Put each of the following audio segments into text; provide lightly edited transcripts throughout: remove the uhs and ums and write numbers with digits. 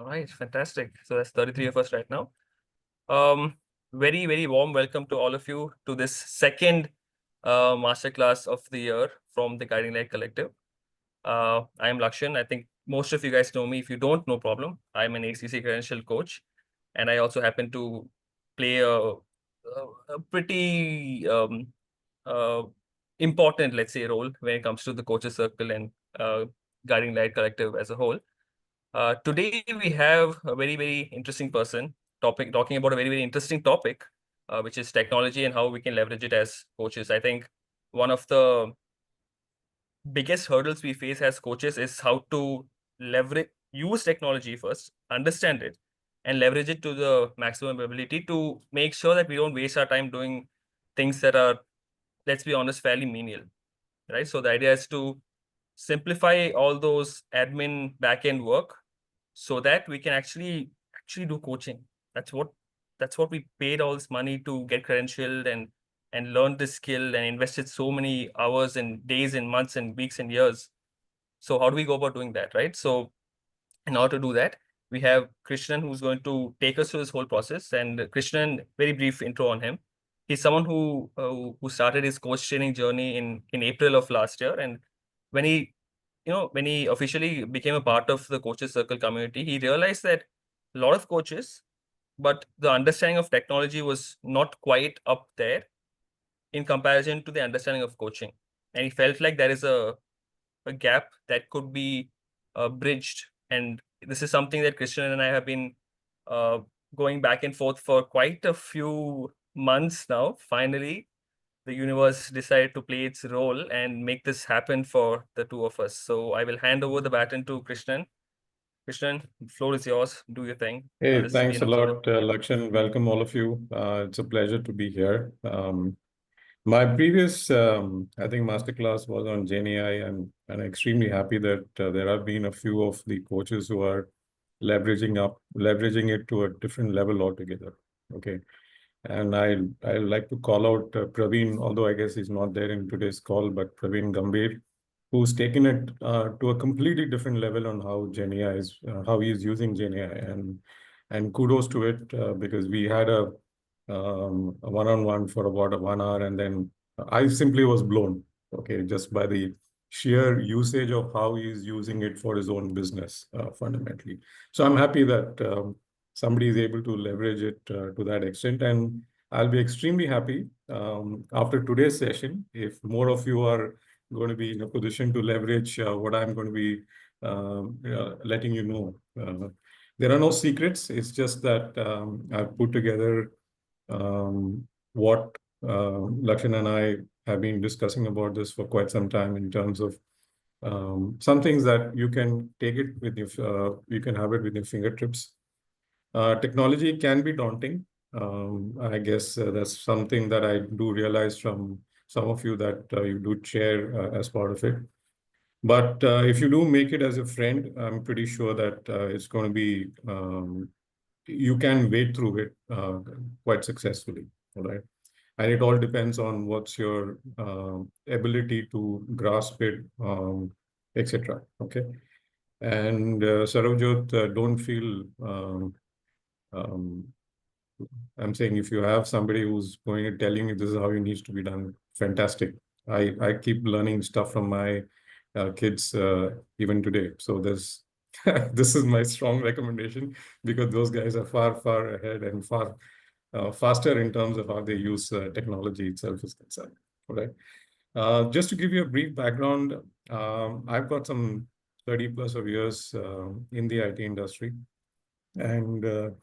All right, fantastic. So that's 33 of us right now. Um, very, very warm welcome to all of you to this second masterclass of the year from the Guiding Light Collective. I am Lakshan. I think most of you guys know me. If you don't, no problem. I'm an ACC credential coach, and I also happen to play a pretty uh, important, let's say, role when it comes to the coaches circle and Guiding Light Collective as a whole. Today we have a very, very interesting talking about a very, very interesting topic, which is technology and how we can leverage it as coaches. I think one of the biggest hurdles we face as coaches is how to use technology first, understand it, and leverage it to the maximum ability to make sure that we don't waste our time doing things that are, let's be honest, fairly menial, right? So the idea is to simplify all those admin back-end work so that we can actually do coaching. That's what that's what we paid all this money to get credentialed and learn this skill and invested so many hours and days and months and weeks and years. So how do we go about doing that, right? So in order to do that, we have Krishnan who's going to take us through this whole process. And Krishnan, very brief intro on him. He's someone who started his coach training journey in April of last year, and when he officially became a part of the coaches circle community, he realized that a lot of coaches, but the understanding of technology was not quite up there in comparison to the understanding of coaching, and he felt like there is a gap that could be bridged. And this is something that Christian and I have been uh, going back and forth for quite a few months now. Finally, the universe decided to play its role and make this happen for the two of us. So I will hand over the baton to Krishnan. Krishnan, the floor is yours. Do your thing. Hey, This is the thanks end a of the lot, show. Lakshan. Welcome all of you. It's a pleasure to be here. My previous, I think, masterclass was on GenAI, and I'm extremely happy that there have been a few of the coaches who are leveraging it to a different level altogether. Okay, and I like to call out Praveen, although I guess he's not there in today's call, but Praveen Gambhir, who's taken it to a completely different level on how GenAI is, how he is using GenAI, and kudos to it because we had a one-on-one for about 1 hour, and then I simply was blown, okay, just by the sheer usage of how he's using it for his own business fundamentally. So I'm happy that somebody is able to leverage it to that extent, and I'll be extremely happy after today's session if more of you are going to be in a position to leverage what I'm going to be letting you know. There are no secrets. It's just that I've put together what Lakshan and I have been discussing about this for quite some time in terms of some things that you can take it with you can have it with your fingertips. Technology can be daunting. I guess that's something that I do realize from some of you that you do share as part of it. But if you do make it as a friend, I'm pretty sure that it's going to be, you can wade through it quite successfully, all right? And it all depends on what's your ability to grasp it, etc. Okay. And Sarojot, don't feel I'm saying if you have somebody who's going to telling you this is how it needs to be done, fantastic. I keep learning stuff from my kids even today. So there's this is my strong recommendation because those guys are far ahead and far faster in terms of how they use technology itself is concerned. All right. Just to give you a brief background, I've got some 30 plus of years in the IT industry, and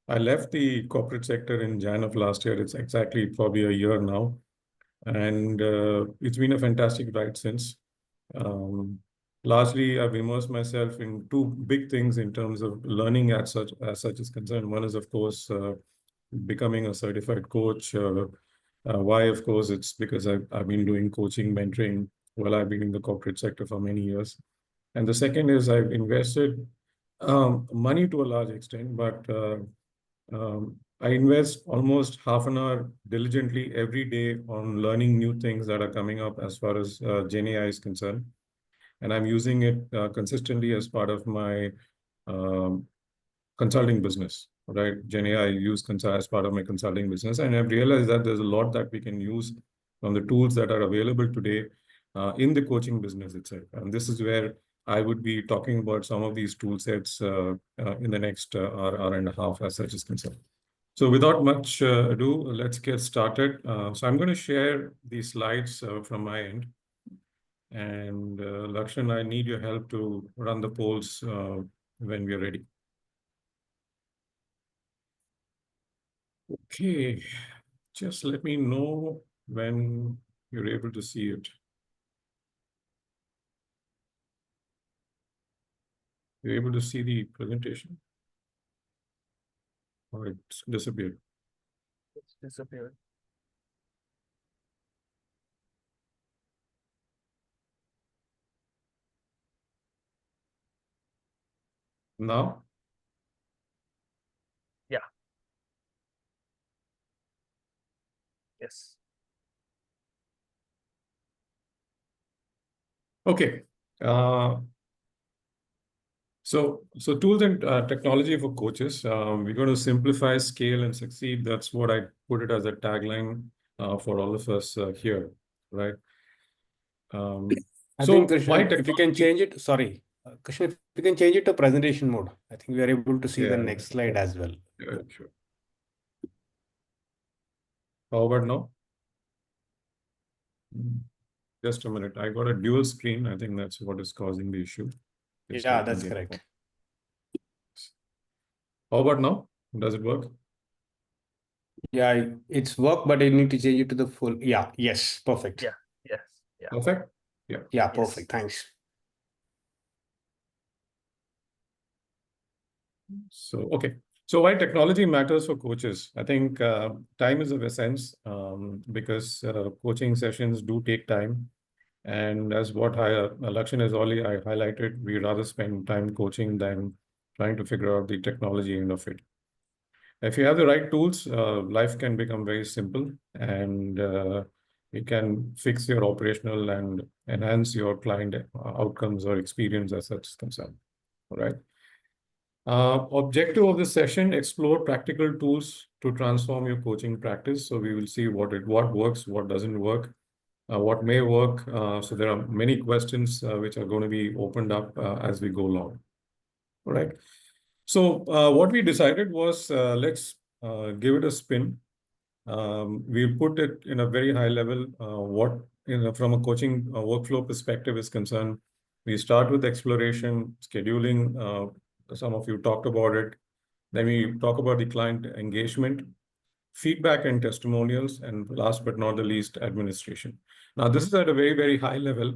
I left the corporate sector in Jan of last year. It's exactly probably a year now. And it's been a fantastic ride since. Um, Largely, I've immersed myself in two big things in terms of learning as such is concerned. One is, of course, becoming a certified coach. Why, of course, it's because I've been doing coaching, mentoring while I've been in the corporate sector for many years. And the second is I've invested money to a large extent, but I invest almost half an hour diligently every day on learning new things that are coming up as far as GenAI is concerned. And I'm using it consistently as part of my um, consulting business, right? Jenny, I use consult as part of my consulting business, and I've realized that there's a lot that we can use from the tools that are available today in the coaching business itself. And this is where I would be talking about some of these tool sets in the next hour and a half as such is concerned. So without much ado, let's get started. So I'm going to share these slides from my end. And Lakshan, I need your help to run the polls when we're ready. Okay, just let me know when you're able to see it. You're able to see the presentation? Or it's disappeared? It's disappeared. Now? Yeah. Yes. Okay. So tools and technology for coaches. We're going to simplify, scale, and succeed. That's what I put it as a tagline for all of us here, right? I think, So why Krishnan, if you can technology? change it, sorry, Krishnan, if you can change it to presentation mode, I think we are able to see the Yeah, next slide as well. yeah, sure. How about now? Just a minute. I got a dual screen. I think that's what is causing the issue. Just Yeah, let me that's get correct. How about now? Does it work? Yeah, it's work, but I need to change it to the full. Yeah, yes, perfect. Yeah. Yes. Yeah. Perfect. Yeah. Yeah, Yes. perfect. Thanks. So, okay. So why technology matters for coaches? I think time is of essence because coaching sessions do take time. And as what Lakshan has already highlighted, we rather spend time coaching than trying to figure out the technology end of it. If you have the right tools, life can become very simple and it can fix your operational and enhance your client outcomes or experience as such is concerned. All right. Objective of this session, explore practical tools to transform your coaching practice. So we will see what works, what doesn't work, what may work. So there are many questions which are going to be opened up as we go along. All right. So what we decided was let's give it a spin. We put it in a very high level. From a coaching workflow perspective is concerned, we start with exploration, scheduling. Some of you talked about it. Then we talk about the client engagement, feedback and testimonials, and last but not the least, administration. Now, this is at a very, very high level.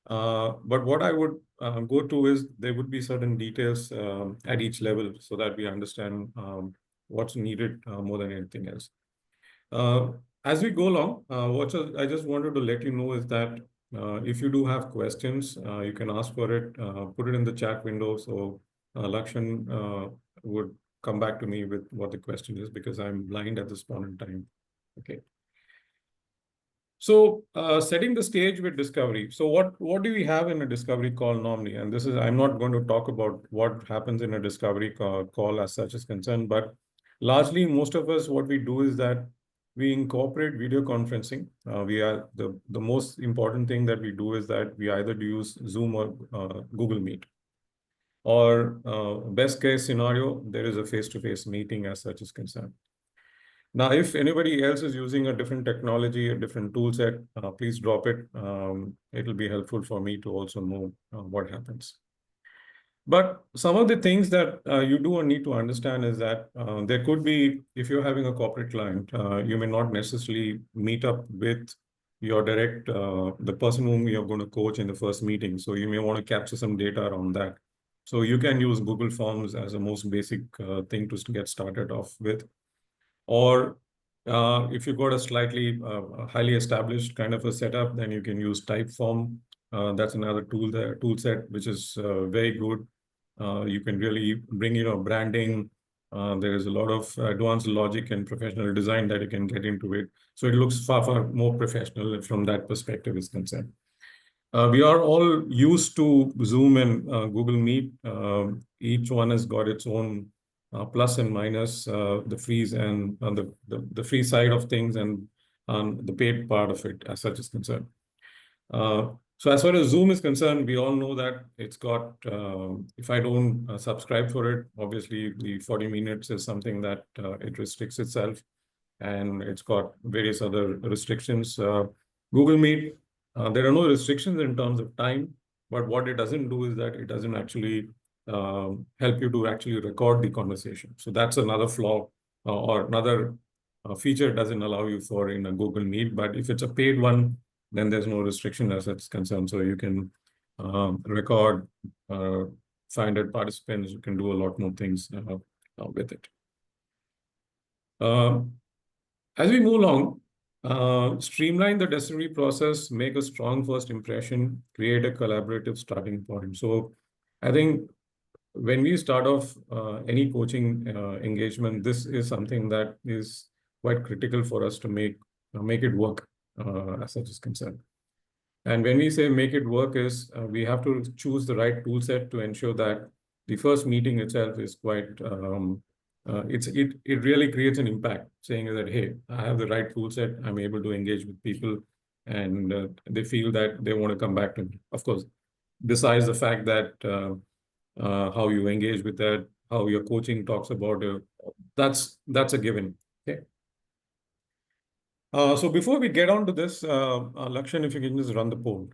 But what I would go to is there would be certain details at each level so that we understand what's needed more than anything else. As we go along, what I just wanted to let you know is that if you do have questions, you can ask for it, put it in the chat window. So Lakshan would come back to me with what the question is because I'm blind at this point in time. Okay. So setting the stage with discovery. So what do we have in a discovery call normally? And this is, I'm not going to talk about what happens in a discovery call as such is concerned, but largely most of us, what we do is that we incorporate video conferencing. We are the most important thing that we do is that we either use Zoom or Google Meet. Or best case scenario, there is a face-to-face meeting as such is concerned. Now, if anybody else is using a different technology, a different tool set, please drop it. It'll be helpful for me to also know what happens. But some of the things that you do need to understand is that there could be, if you're having a corporate client, you may not necessarily meet up with your direct, the person whom you're going to coach in the first meeting. So you may want to capture some data around that. So you can use Google Forms as a most basic thing to get started off with. Or if you've got a slightly highly established kind of a setup, then you can use Typeform. That's another tool set, which is very good. You can really bring, branding. There is a lot of advanced logic and professional design that you can get into it. So it looks far, far more professional from that perspective is concerned. We are all used to Zoom and Google Meet. Each one has got its own plus and minus, the frees and the free side of things and the paid part of it as such is concerned. So as far as Zoom is concerned, we all know that it's got, if I don't subscribe for it, obviously the 40 minutes is something that it restricts itself, and it's got various other restrictions. Google Meet, there are no restrictions in terms of time, but what it doesn't do is that it doesn't actually help you to actually record the conversation. So that's another flaw or another feature it doesn't allow you for in a Google Meet. But if it's a paid one, then there's no restriction as it's concerned. So you can record 500 participants. You can do a lot more things with it. As we move along, streamline the decision process, make a strong first impression, create a collaborative starting point. So I think when we start off any coaching engagement, this is something that is quite critical for us to make it work as such is concerned. And when we say make it work is we have to choose the right tool set to ensure that the first meeting itself is quite, it really creates an impact, saying that, hey, I have the right tool set, I'm able to engage with people, and they feel that they want to come back to me. Of course, besides the fact that how you engage with that, how your coaching talks about it, that's a given. Okay. So before we get on to this, Lakshan, if you can just run the poll.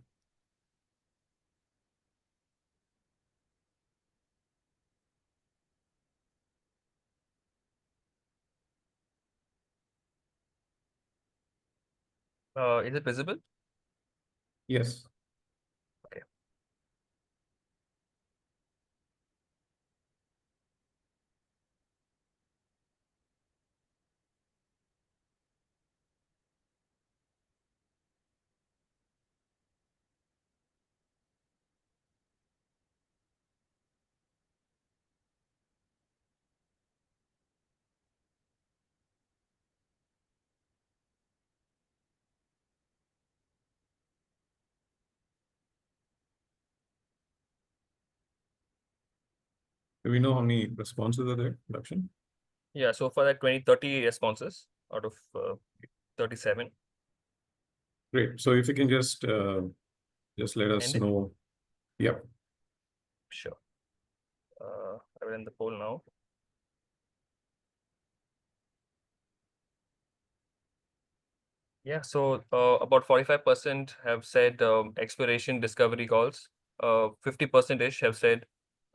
Is it visible? Yes. Okay. Do we know how many responses are there, Lakshan? Yeah, so far that 30 responses out of 37. Great. So if you can just let us And know. Yep. sure. I will end the poll now. Yeah, so about 45% have said exploration discovery calls. 50%-ish have said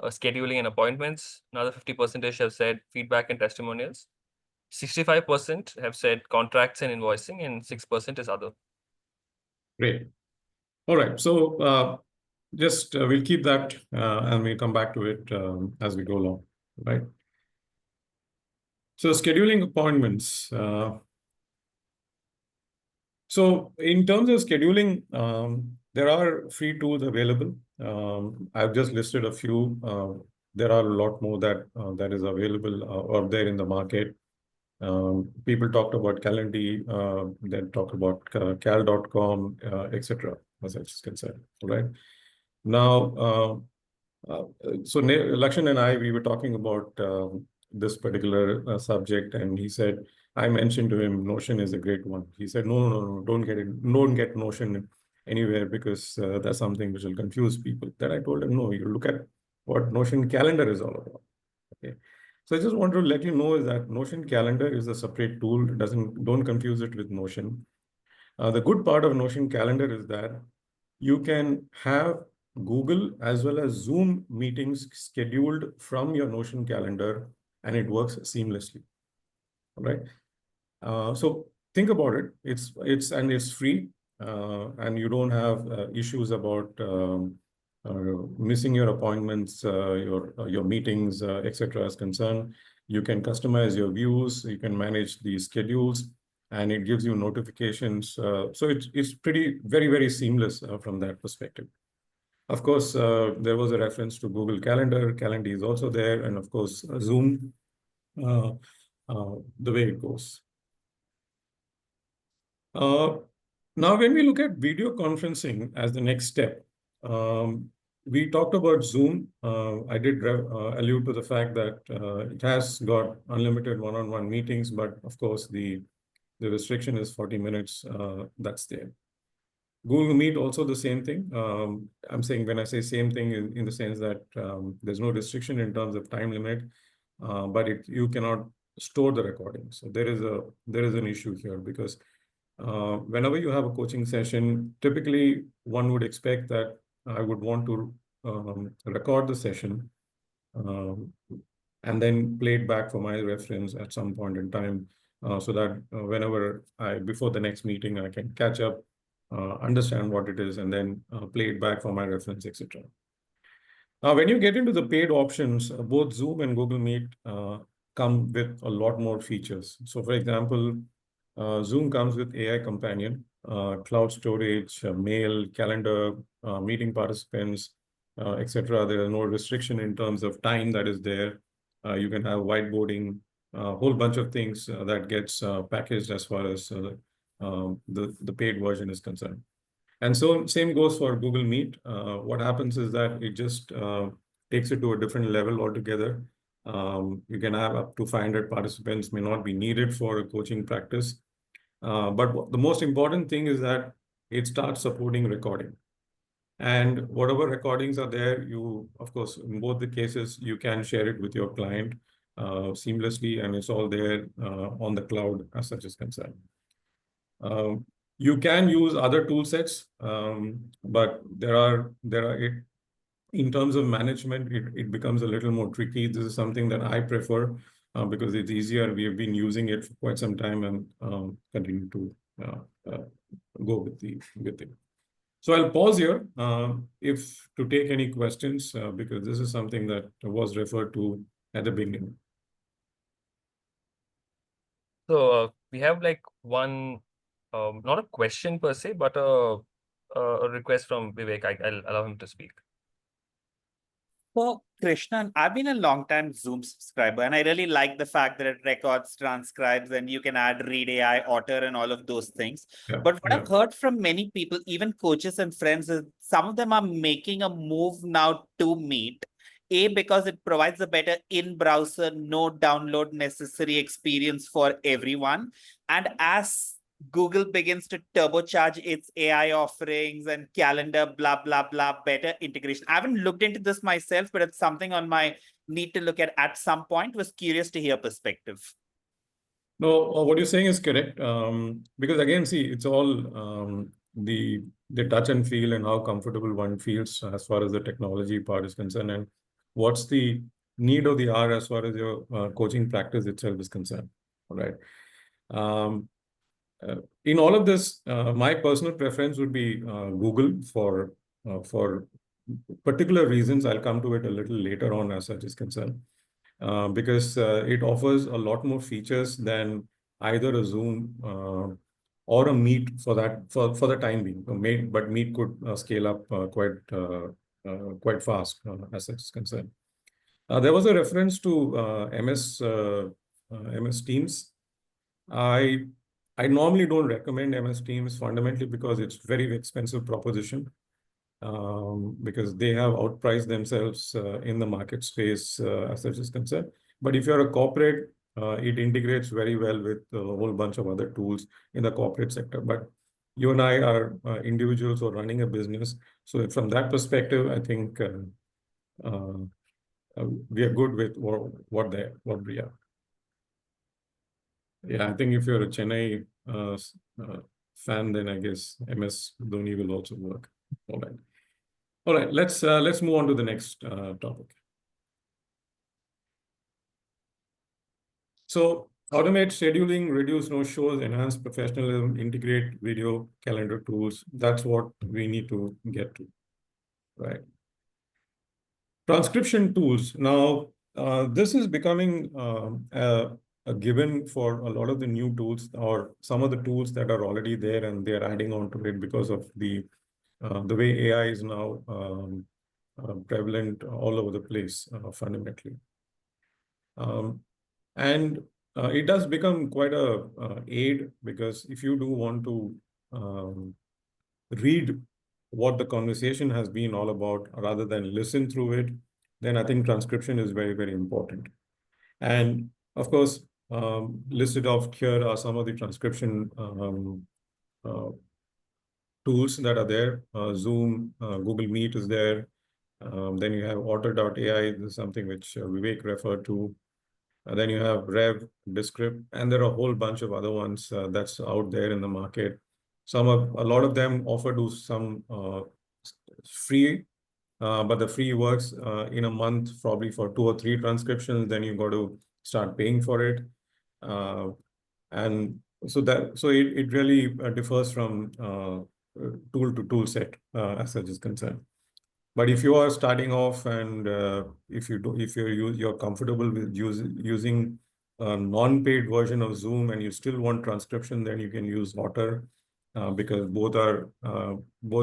scheduling and appointments. Another 50%-ish have said feedback and testimonials. 65% have said contracts and invoicing, and 6% is other. Great. All right. So just we'll keep that and we'll come back to it as we go along, right? So scheduling appointments. So in terms of scheduling, there are free tools available. I've just listed a few. There are a lot more that is available out there in the market. People talked about Calendly, then talked about cal.com, etc. as such is concerned, right? Now, so Lakshan and I, we were talking about this particular subject, and he said, I mentioned to him, Notion is a great one. He said, no, don't get it. Don't get Notion anywhere because that's something which will confuse people. Then I told him, no, you look at what Notion calendar is all about. Okay. So I just want to let you know is that Notion calendar is a separate tool. Don't confuse it with Notion. The good part of Notion calendar is that you can have Google as well as Zoom meetings scheduled from your Notion calendar, and it works seamlessly. All right. So think about it. It's free, and you don't have issues about missing your appointments, your meetings, etc. as concerned. You can customize your views. You can manage the schedules, and it gives you notifications. So it's very seamless from that perspective. Of course, there was a reference to Google Calendar. Calendar is also there, and of course, Zoom. The way it goes. Now, when we look at video conferencing as the next step, We talked about Zoom. I did allude to the fact that it has got unlimited one-on-one meetings, but of course the restriction is 40 minutes. That's there. Google Meet also the same thing. I'm saying when I say same thing in the sense that there's no restriction in terms of time limit, but you cannot store the recording. So there is an issue here because whenever you have a coaching session, typically one would expect that I would want to record the session um, and then play it back for my reference at some point in time, so that whenever before the next meeting, I can catch up, understand what it is, and then play it back for my reference, etc. When you get into the paid options, both Zoom and Google Meet come with a lot more features. So, for example, Zoom comes with AI Companion, cloud storage, mail, calendar, meeting participants, etc. There are no restriction in terms of time that is there. You can have whiteboarding, a whole bunch of things that gets packaged as far as the paid version is concerned. And so same goes for Google Meet. What happens is that it just takes it to a different level altogether. You can have up to 500 participants, may not be needed for a coaching practice. But the most important thing is that it starts supporting recording. And whatever recordings are there, of course, in both the cases, you can share it with your client seamlessly, and it's all there on the cloud as such is concerned. You can use other tool sets, but in terms of management, it becomes a little more tricky. This is something that I prefer because it's easier. We have been using it for quite some time and continue to go with it. So I'll pause here if to take any questions because this is something that was referred to at the beginning. So we have like one, not a question per se, but a request from Vivek. I'll allow him to speak. So, Krishnan, I've been a long time Zoom subscriber, and I really like the fact that it records, transcribes, and you can add Read AI, Otter, and all of those things. Yeah, But what I've heard from many people, even coaches and friends, is some of them are making a move now to Meet. A, because it provides a better in-browser, no download necessary experience for everyone. And as Google begins to turbocharge its AI offerings and calendar, blah, blah, blah, better integration. I haven't looked into this myself, but it's something on my need to look at some point. Was curious to hear perspective. No, what you're saying is correct. Because again, see, it's all the touch and feel and how comfortable one feels as far as the technology part is concerned, and what's the need of the hour as far as your coaching practice itself is concerned. All right. In all of this, my personal preference would be Google for particular reasons. I'll come to it a little later on as such is concerned. Because it offers a lot more features than either a Zoom or a Meet for the time being. But Meet could scale up quite fast as such is concerned. There was a reference to MS Teams. I normally don't recommend MS Teams fundamentally because it's very expensive proposition. Because they have outpriced themselves in the market space as such is concerned. But if you're a corporate, it integrates very well with a whole bunch of other tools in the corporate sector. But you and I are individuals who are running a business. So from that perspective, I think we are good with what we are. Yeah, I think if you're a Chennai fan, then I guess MS Dhoni will also work. All right. All right, let's move on to the next topic. So automate scheduling, reduce no-shows, enhance professionalism, integrate video calendar tools. That's what we need to get to, right? Transcription tools. Now, this is becoming a given for a lot of the new tools or some of the tools that are already there and they're adding on to it because of the way AI is now prevalent all over the place fundamentally. And it does become quite a aid because if you do want to read what the conversation has been all about rather than listen through it, then I think transcription is very, very important. And of course, listed off here are some of the transcription uh, tools that are there. Zoom, Google Meet is there. Then you have Otter.ai, this is something which Vivek referred to. Then you have Rev, Descript, and there are a whole bunch of other ones that's out there in the market. A lot of them offer to some free, but the free works in a month, probably for 2 or 3 transcriptions. Then you got to start paying for it. And so it really differs from tool to tool set as such is concerned. But if you are starting off and if you're comfortable with using a non-paid version of Zoom and you still want transcription, then you can use Otter because both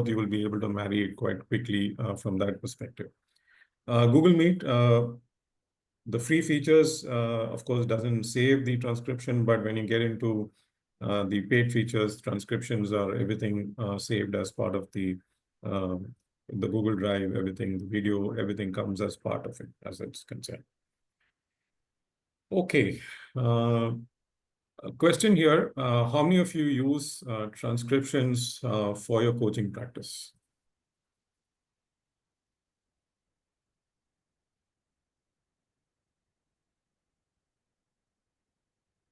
you will be able to marry it quite quickly from that perspective. Google Meet, the free features, of course, doesn't save the transcription, but when you get into the paid features, transcriptions are everything saved as part of the Google Drive, everything, the video, everything comes as part of it as it's concerned. Okay. A question here, how many of you use transcriptions for your coaching practice?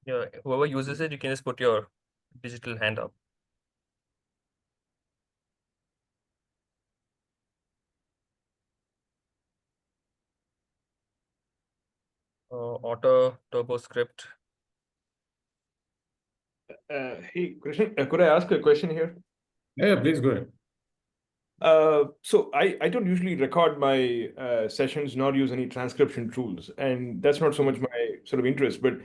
Yeah, whoever uses it, you can just put your digital hand up. Otter, TurboScript. Hey, Krishnan, could I ask a question here? Yeah, please go ahead. So I don't usually record my sessions nor use any transcription tools, and that's not so much my sort of interest. But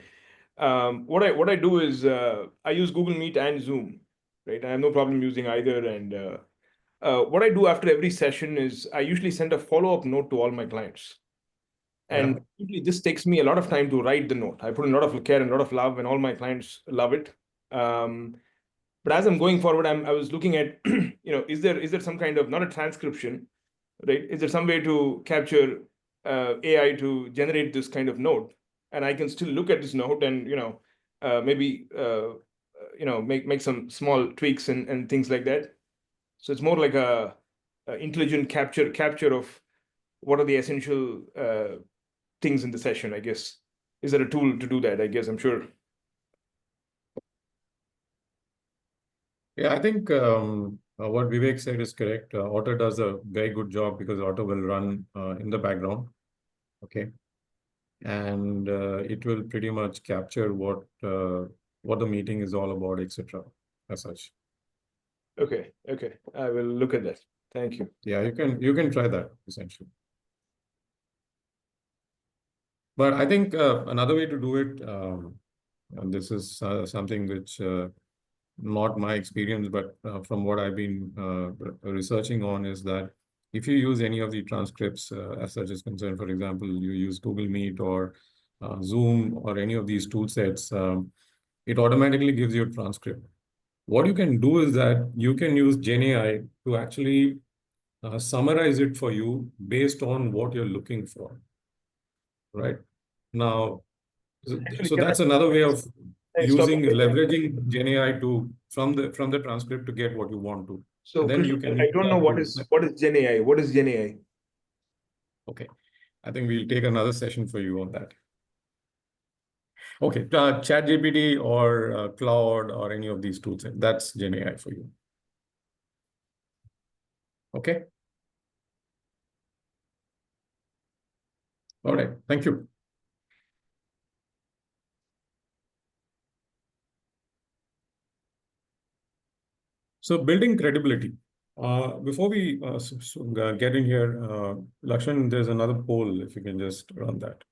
what I do is I use Google Meet and Zoom, right? I have no problem using either. And what I do after every session is I usually send a follow-up note to all my clients. And usually this takes me a lot of time to write the note. I put a lot of care and a lot of love, and all my clients love it. But as I'm going forward, I was looking at, is there some kind of, not a transcription, right? Is there some way to capture AI to generate this kind of note, and I can still look at this note and maybe make some small tweaks and things like that. So it's more like a intelligent capture of what are the essential things in the session, I guess. Is there a tool to do that? I guess, I'm sure. Yeah, I think what Vivek said is correct. Otter does a very good job because Otter will run in the background. Okay. And it will pretty much capture what the meeting is all about, etc. as such. Okay. I will look at that. Thank you. Yeah, you can try that essentially. But I think another way to do it, and this is something which not my experience, but from what I've been researching on, is that if you use any of the transcripts as such is concerned, for example, you use Google Meet or Zoom or any of these tool sets, it automatically gives you a transcript. What you can do is that you can use GenAI to actually summarize it for you based on what you're looking for. Right now, Actually, so that's another way of leveraging GenAI from the transcript to get what you want to. So then you can I don't know what is GenAI. What is GenAI? Okay, I think we'll take another session for you on that. Okay, ChatGPT or Cloud or any of these tools, that's GenAI for you. Okay. All right, thank you. So building credibility. Before we get in here, Lakshan, there's another poll, if you can just run that.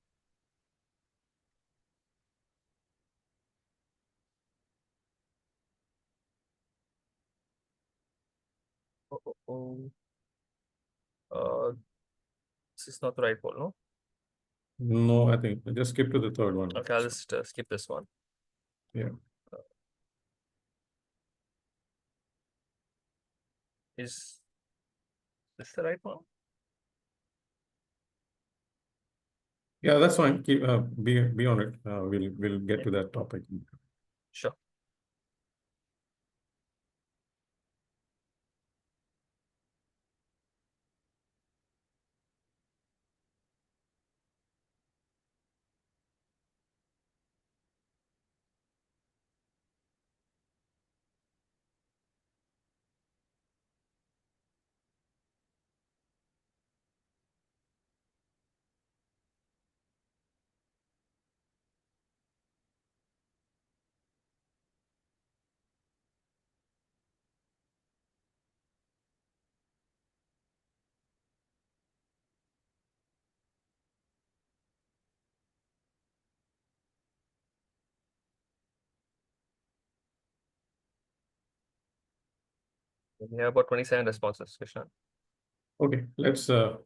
This is not the right poll, no? No, I think just skip to the third one. Okay, I'll just skip this one. Yeah. Is Is this the right one? Yeah, that's fine. Keep, be on it. We'll get to that topic. Sure. We have about 27 responses, Krishna. Okay, let's go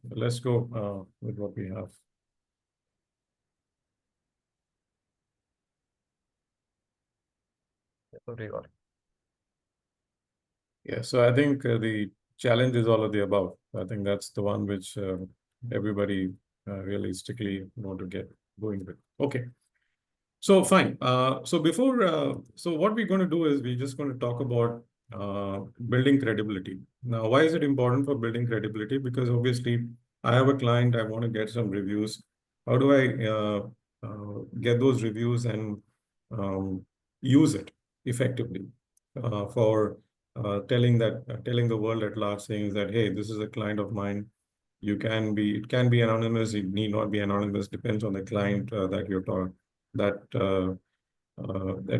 with what we have. What do you got? Yeah, so I think the challenge is all of the above. I think that's the one which everybody realistically want to get going with. Okay, so fine. So what we're going to do is we're just going to talk about building credibility. Now, why is it important for building credibility? Because obviously, I have a client, I want to get some reviews. How do I get those reviews and use it effectively for telling the world at large, saying that, hey, this is a client of mine. It can be anonymous, it need not be anonymous, depends on the client that you're talking, that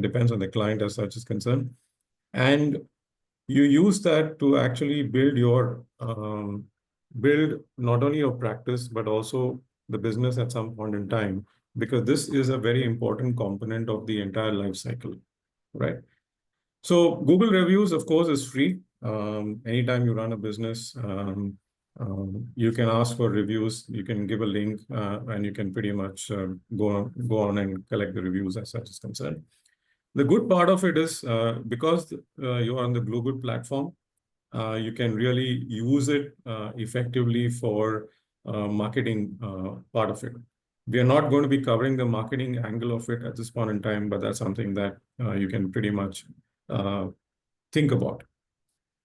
depends on the client as such is concerned. And you use that to actually build not only your practice, but also the business at some point in time, because this is a very important component of the entire life cycle, right? So Google reviews, of course, is free. Anytime you run a business, you can ask for reviews. You can give a link, and you can pretty much go on and collect the reviews as such is concerned. The good part of it is because you are on the Google platform, you can really use it effectively for marketing part of it. We are not going to be covering the marketing angle of it at this point in time, but that's something that you can pretty much think about.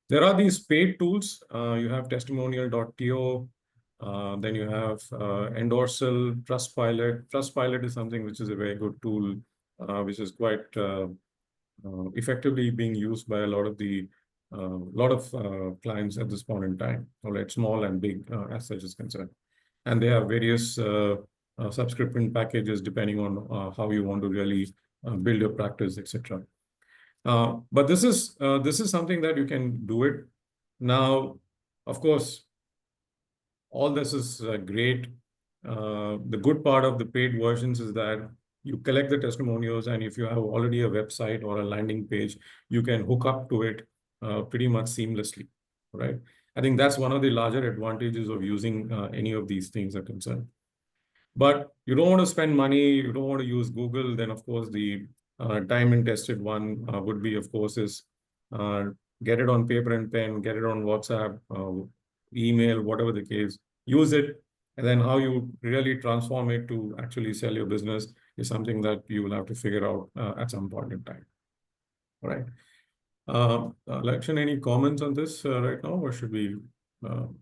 There are these paid tools. You have testimonial.to, then you have Endorsal, Trustpilot. Trustpilot is something which is a very good tool, which is quite effectively being used by a lot of clients at this point in time, all right, small and big as such is concerned. And they have various subscription packages depending on how you want to really build your practice, etc. But this is something that you can do it. Now, of course, all this is great. The good part of the paid versions is that you collect the testimonials, and if you have already a website or a landing page, you can hook up to it pretty much seamlessly, right? I think that's one of the larger advantages of using any of these things are concerned. But you don't want to spend money, you don't want to use Google, then of course the time and tested one would be, of course, is get it on paper and pen, get it on WhatsApp, email, whatever the case, use it. And then how you really transform it to actually sell your business is something that you will have to figure out at some point in time. All right. Lakshan, any comments on this right now, or should we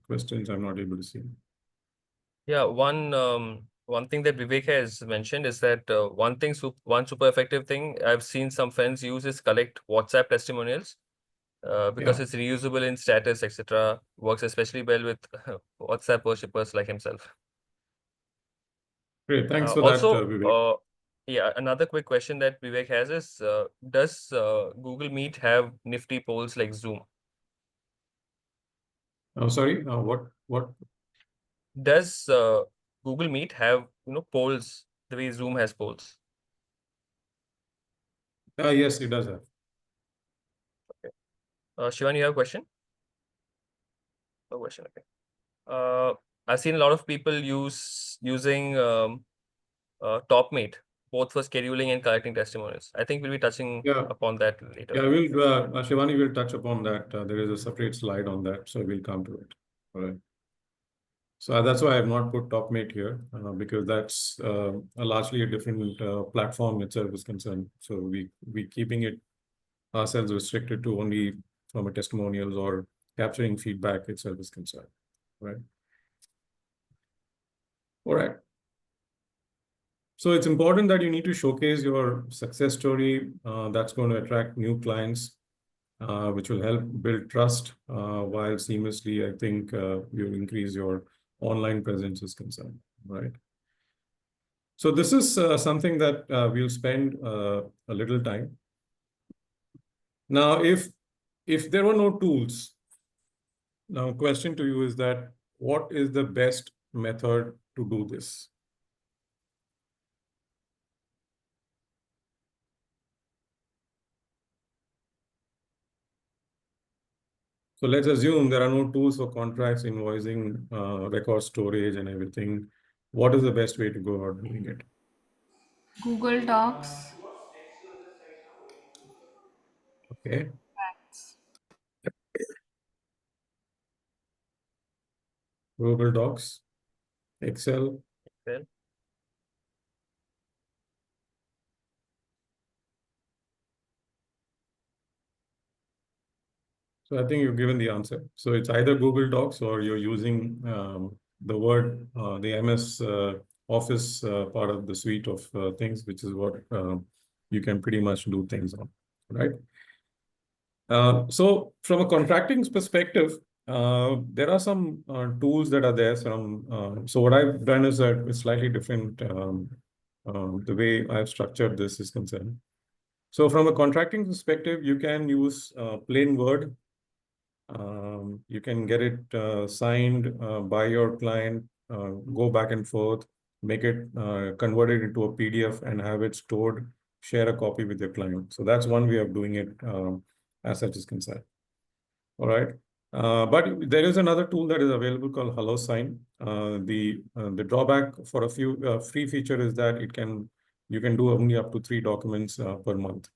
questions? I'm not able to see. Yeah, one thing that Vivek has mentioned is that one super effective thing I've seen some friends use is collect WhatsApp testimonials because it's reusable in status, etc. Works especially well with WhatsApp worshippers like himself. Great, thanks for that, Vivek. Yeah, another quick question that Vivek has is, does Google Meet have nifty polls like Zoom? Oh, sorry, what? Does Google Meet have polls the way Zoom has polls? Yes, it does have. Okay. Shivan, you have a question? No question. Okay. I've seen a lot of people using TopMate, both for scheduling and collecting testimonials. I think we'll be touching upon that later. Yeah, we'll Shivani will touch upon that. There is a separate slide on that, so we'll come to it. All right. So that's why I have not put TopMate here, because that's a largely a different platform itself is concerned. So we keeping it ourselves restricted to only from a testimonials or capturing feedback itself is concerned, right? All right. So it's important that you need to showcase your success story. That's going to attract new clients, which will help build trust, while seamlessly, I think, you increase your online presence is concerned, right? So this is something that we'll spend a little time. Now, if there were no tools, now question to you is that what is the best method to do this? So let's assume there are no tools for contracts, invoicing, record storage, and everything. What is the best way to go about doing it? Google Docs. Okay. Google Docs, Excel. Excel. So I think you've given the answer. So it's either Google Docs or you're using the Word, the MS Office part of the suite of things, which is what you can pretty much do things on, right? So from a contracting perspective, there are some tools that are there. So what I've done is that it's slightly different. The way I've structured this is concerned. So from a contracting perspective, you can use plain Word. You can get it signed by your client, go back and forth, make it converted into a PDF and have it stored, share a copy with your client. So that's one way of doing it as such is concerned. All right. But there is another tool that is available called HelloSign. The drawback for a few free feature is that you can do only up to 3 documents per month.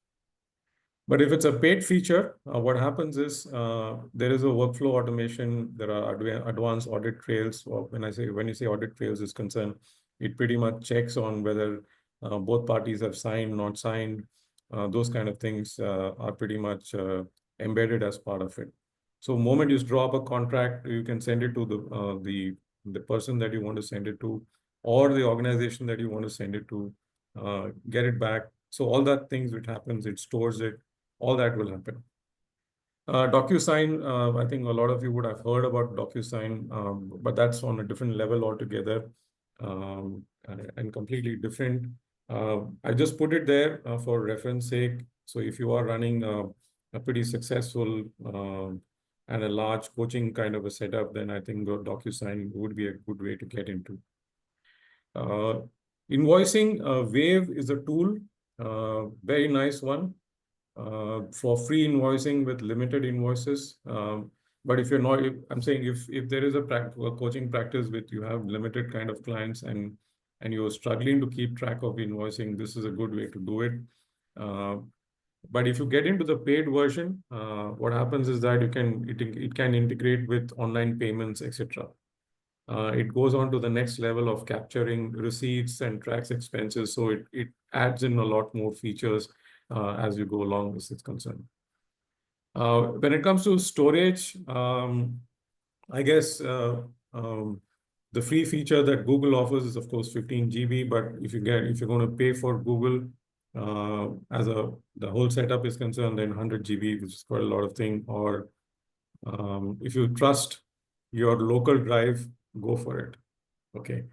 But if it's a paid feature, what happens is there is a workflow automation. There are advanced audit trails. When you say audit trails is concerned, it pretty much checks on whether both parties have signed, not signed. Those kind of things are pretty much embedded as part of it. So the moment you draw up a contract, you can send it to the person that you want to send it to, or the organization that you want to send it to, get it back. So all that things which happens, it stores it. All that will happen. DocuSign, I think a lot of you would have heard about DocuSign, but that's on a different level altogether, and completely different. I just put it there for reference sake. So if you are running a pretty successful and a large coaching kind of a setup, then I think DocuSign would be a good way to get into. Invoicing, Wave is a tool, very nice one. For free invoicing with limited invoices. But if you're not, I'm saying if there is a coaching practice with you have limited kind of clients and you're struggling to keep track of invoicing, this is a good way to do it. But if you get into the paid version, what happens is that it can integrate with online payments, etc. It goes on to the next level of capturing receipts and tracks expenses. So it adds in a lot more features as you go along as it's concerned. When it comes to storage, I guess the free feature that Google offers is of course 15 GB, but if you're going to pay for Google the whole setup is concerned, then 100 GB, which is quite a lot of thing. Or if you trust your local drive, go for it. Okay,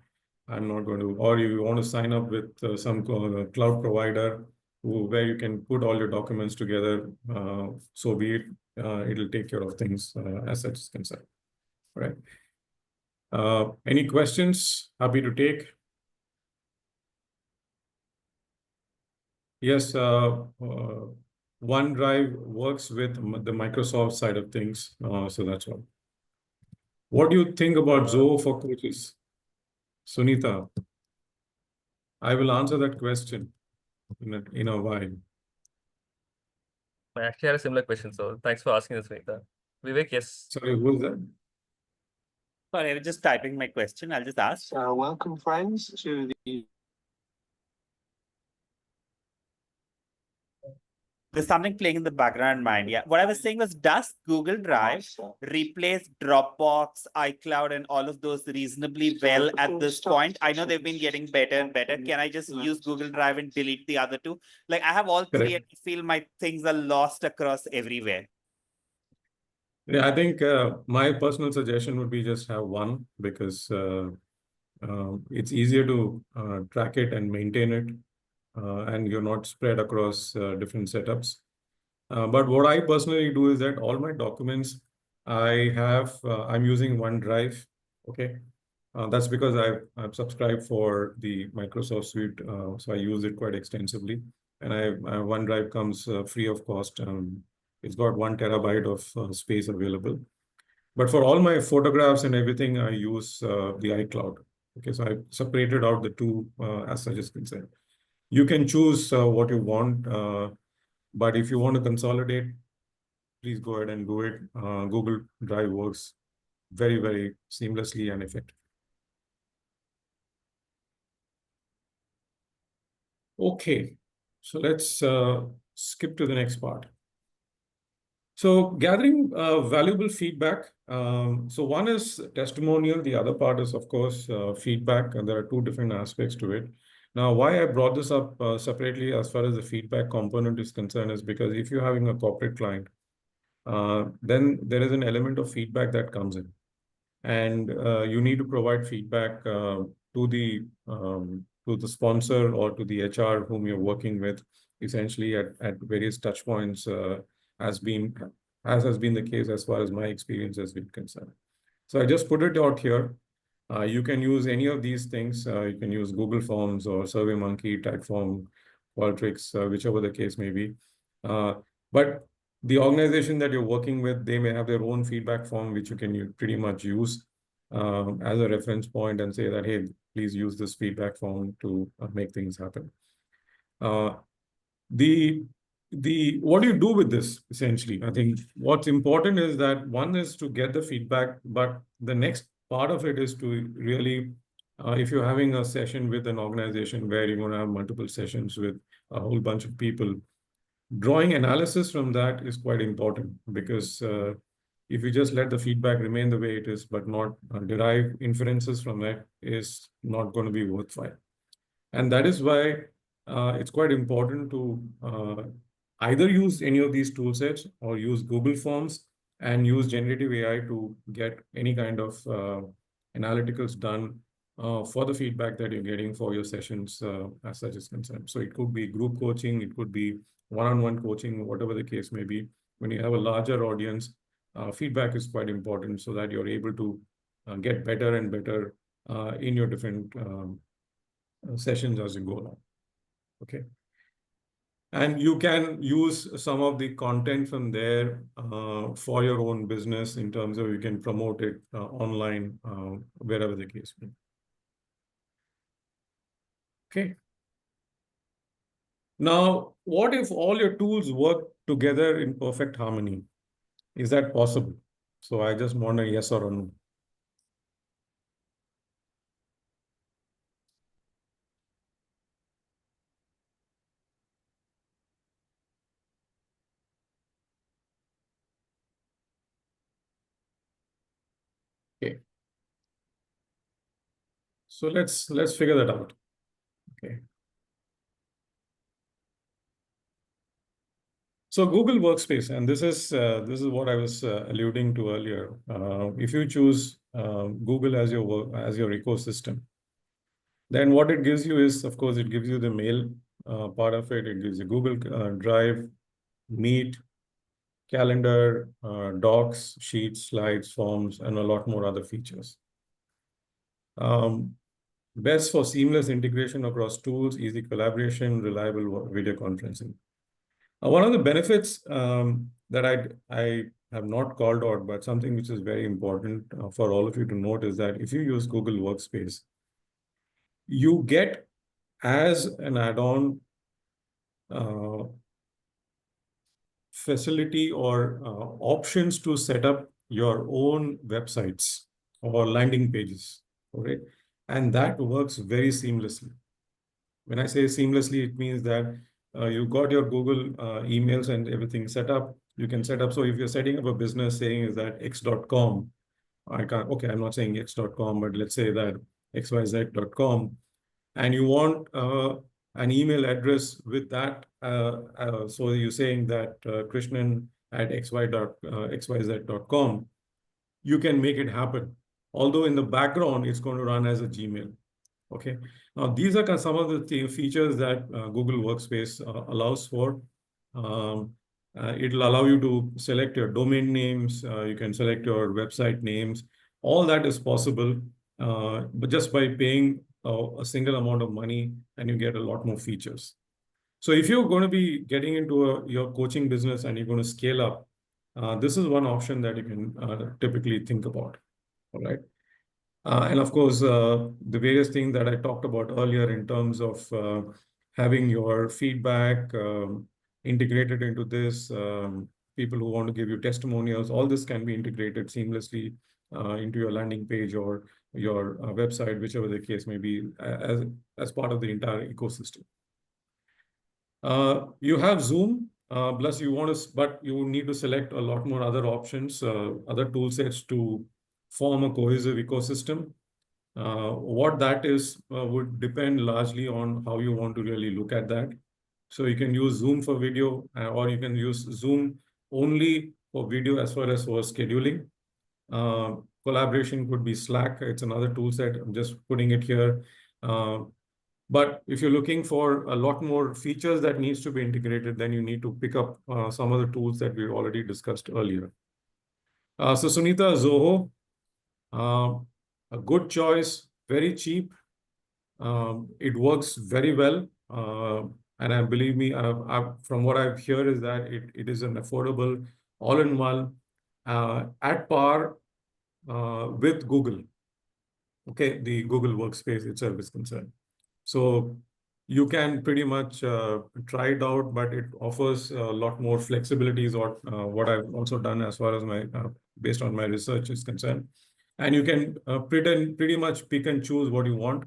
I'm not going to. Or you want to sign up with some cloud provider where you can put all your documents together, so be it. It'll take care of things as such is concerned. All right. Any questions? Happy to take. Yes, OneDrive works with the Microsoft side of things, so that's all. What do you think about Zoho for coaches? Sunita, I will answer that question in a while. I actually had a similar question, so thanks for asking this, Sunita. Vivek, yes. Sorry, who is that? Sorry, I was just typing my question. I'll just ask. Welcome, friends, to the There's something playing in the background mind. Yeah. What I was saying was, does Google Drive replace Dropbox, iCloud, and all of those reasonably well at this point? I know they've been getting better and better. Can I just use Google Drive and delete the other two? Like, I have all three and I feel my things are lost across everywhere. Yeah, I think my personal suggestion would be just have one, because it's easier to track it and maintain it, and you're not spread across different setups. But what I personally do is that all my documents I'm using OneDrive. Okay. That's because I've subscribed for the Microsoft suite, so I use it quite extensively. And OneDrive comes free of cost. It's got 1 TB of space available. But for all my photographs and everything, I use the iCloud. Okay, so I separated out the two as such is concerned. You can choose what you want, but if you want to consolidate, please go ahead and do it. Google Drive works very, very seamlessly and effectively. Okay, so let's skip to the next part. So gathering valuable feedback. So one is testimonial. The other part is, of course, feedback. And there are two different aspects to it. Now, why I brought this up separately as far as the feedback component is concerned is because if you're having a corporate client, then there is an element of feedback that comes in. And you need to provide feedback to the sponsor or to the HR whom you're working with, essentially at various touch points, as has been the case as far as my experience has been concerned. So I just put it out here. You can use any of these things. You can use Google Forms or SurveyMonkey, Typeform, Qualtrics, whichever the case may be. But the organization that you're working with, they may have their own feedback form, which you can pretty much use as a reference point and say that, hey, please use this feedback form to make things happen. What do you do with this, essentially? I think what's important is that one is to get the feedback, but the next part of it is to really, if you're having a session with an organization where you're going to have multiple sessions with a whole bunch of people, drawing analysis from that is quite important, because if you just let the feedback remain the way it is, but not derive inferences from it, is not going to be worthwhile. And that is why it's quite important to either use any of these tool sets or use Google Forms and use generative AI to get any kind of analyticals done for the feedback that you're getting for your sessions as such is concerned. So it could be group coaching, it could be one-on-one coaching, whatever the case may be. When you have a larger audience, feedback is quite important so that you're able to get better and better in your different sessions as you go along. Okay. And you can use some of the content from there for your own business in terms of you can promote it online, wherever the case may be. Okay. Now, what if all your tools work together in perfect harmony? Is that possible? So I just want a yes or a no. Okay. So let's figure that out. Okay. So Google Workspace, and this is what I was alluding to earlier. If you choose Google as your ecosystem, then what it gives you is, of course, it gives you the mail part of it. It gives you Google Drive, Meet, Calendar, Docs, Sheets, Slides, Forms, and a lot more other features. Best for seamless integration across tools, easy collaboration, reliable video conferencing. One of the benefits that I have not called out, but something which is very important for all of you to note is that if you use Google Workspace, you get as an add-on facility or options to set up your own websites. or landing pages. Okay, and that works very seamlessly. When I say seamlessly, it means that you got your Google emails and everything set up. You can set up. So if you're setting up a business, saying is that x.com, I can't, okay, I'm not saying x.com, but let's say that xyz.com, and you want an email address with that. So you're saying that Krishnan at xyz.com, you can make it happen. Although in the background, it's going to run as a Gmail. Okay. Now, these are some of the features that Google Workspace allows for. It'll allow you to select your domain names. You can select your website names. All that is possible, but just by paying a single amount of money, and you get a lot more features. So if you're going to be getting into your coaching business and you're going to scale up, this is one option that you can typically think about. All right. And of course, the various things that I talked about earlier in terms of having your feedback integrated into this, people who want to give you testimonials, all this can be integrated seamlessly into your landing page or your website, whichever the case may be, as part of the entire ecosystem. You have Zoom, plus but you need to select a lot more other options, other tool sets to form a cohesive ecosystem. What that is would depend largely on how you want to really look at that. So you can use Zoom for video, or you can use Zoom only for video as far as for scheduling. Collaboration could be Slack. It's another tool set. I'm just putting it here. But if you're looking for a lot more features that needs to be integrated, then you need to pick up some of the tools that we already discussed earlier. So Sunita, Zoho, a good choice, very cheap. It works very well. And believe me, from what I've heard is that it is an affordable all-in-one at par with Google. Okay, the Google Workspace itself is concerned. So you can pretty much try it out, but it offers a lot more flexibilities, or what I've also done as far as my based on my research is concerned. And you can pretty much pick and choose what you want.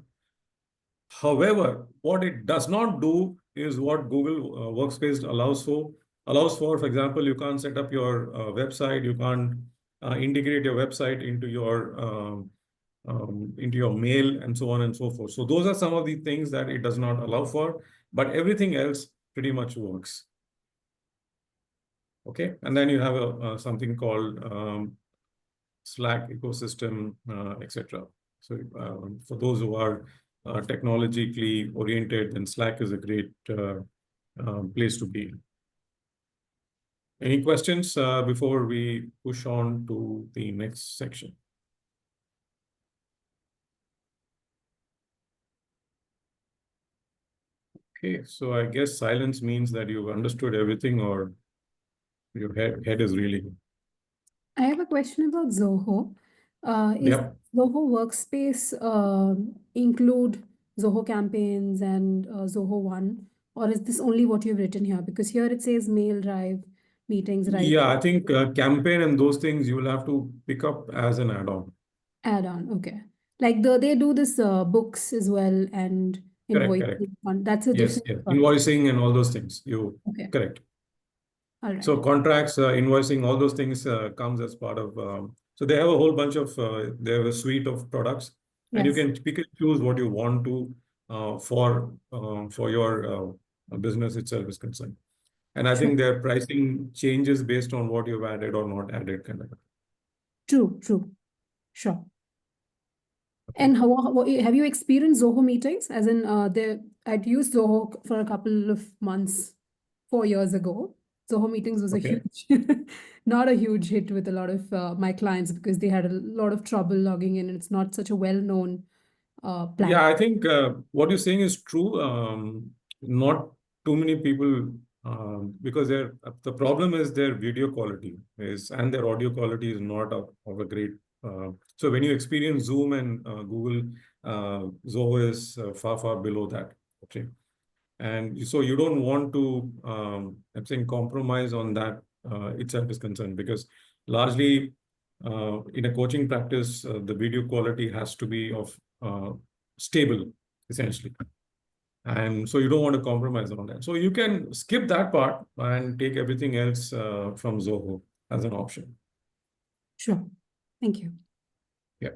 However, what it does not do is what Google Workspace allows for. For example, you can't set up your website. You can't integrate your website into your mail and so on and so forth. So those are some of the things that it does not allow for, but everything else pretty much works. Okay, and then you have something called Slack ecosystem, etc. So for those who are technologically oriented, then Slack is a great place to be. Any questions before we push on to the next section? Okay, so I guess silence means that you've understood everything, or your head is reeling. I have a question about Zoho. Is Yep. Zoho Workspace include Zoho Campaigns and Zoho One, or is this only what you've written here? Because here it says Mail, Drive, Meetings, right? Yeah, I think campaign and those things you will have to pick up as an add-on. Add-on, okay. Like they do this books as well and Correct. invoicing. That's a Yes, different. invoicing and all those things. Okay. Correct. All right. So contracts, invoicing, all those things comes as part of. So they have a whole bunch of. They have a suite of products, and you Yes. can pick and choose what you want to for your business itself is concerned. And I think their pricing changes based on what you've added or not added, kind of. True. Sure. And how have you experienced Zoho meetings? As in, I'd used Zoho for a couple of months, 4 years ago. Zoho meetings was a huge, not a huge hit with a lot of my clients because they had a lot of trouble logging in, and it's not such a well-known plan. Yeah, I think what you're saying is true. Not too many people, because the problem is their video quality and their audio quality is not of a great. So when you experience Zoom and Google, Zoho is far below that. Okay, and so you don't want to, I'm saying, compromise on that itself is concerned, because largely in a coaching practice, the video quality has to be of stable, essentially. And so you don't want to compromise on that. So you can skip that part and take everything else from Zoho as an option. Sure. Thank you. Yeah.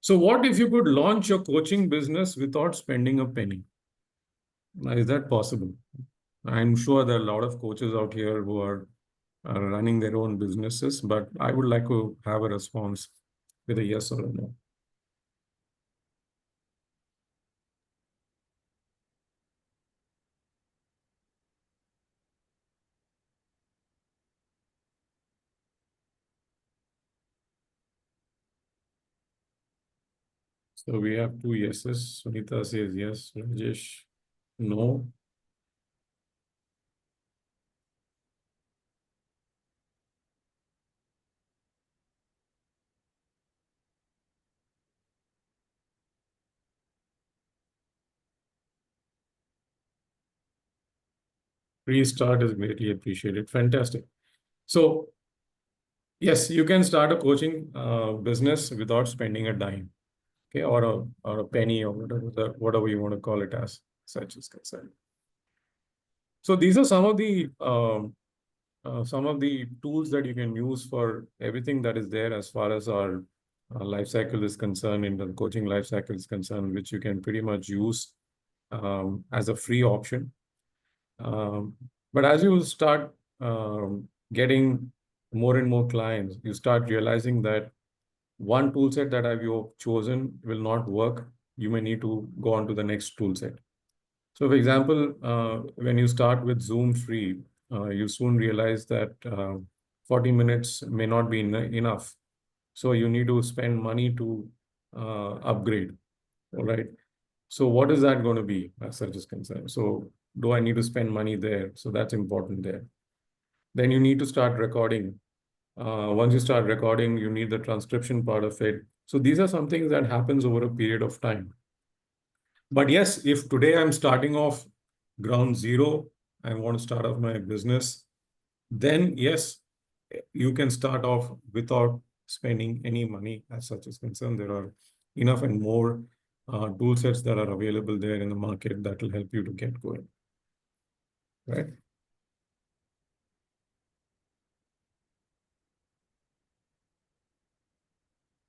So what if you could launch your coaching business without spending a penny? Now, is that possible? I'm sure there are a lot of coaches out here who are running their own businesses, but I would like to have a response with a yes or a no. So we have two yeses. Sunita says yes. Rajesh, no. Restart is greatly appreciated. Fantastic. So yes, you can start a coaching business without spending a dime, okay, or a penny or whatever you want to call it as such is concerned. So these are some of the tools that you can use for everything that is there as far as our life cycle is concerned, in the coaching life cycle is concerned, which you can pretty much use as a free option. But as you start getting more and more clients, you start realizing that one tool set that you've chosen will not work. You may need to go on to the next tool set. So for example, when you start with Zoom free, you soon realize that 40 minutes may not be enough. So you need to spend money to upgrade, all right? So what is that going to be as such is concerned? So do I need to spend money there? So that's important there. Then you need to start recording. Once you start recording, you need the transcription part of it. So these are some things that happens over a period of time. But yes, if today I'm starting off ground zero, I want to start off my business, then yes, you can start off without spending any money as such is concerned. There are enough and more tool sets that are available there in the market that will help you to get going, right?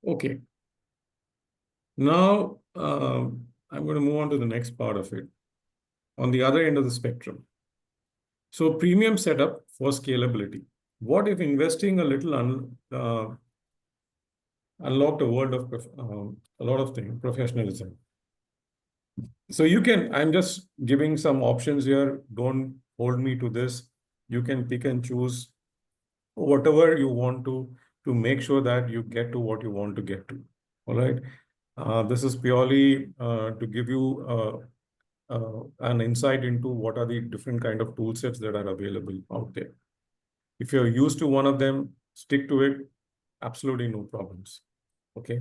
Okay. Now, I'm going to move on to the next part of it. On the other end of the spectrum. So premium setup for scalability. What if investing a little unlocked a world of a lot of things, professionalism? So you can, I'm just giving some options here. Don't hold me to this. You can pick and choose whatever you want to make sure that you get to what you want to get to. All right. This is purely to give you an insight into what are the different kind of tool sets that are available out there. If you're used to one of them, stick to it. Absolutely no problems. Okay.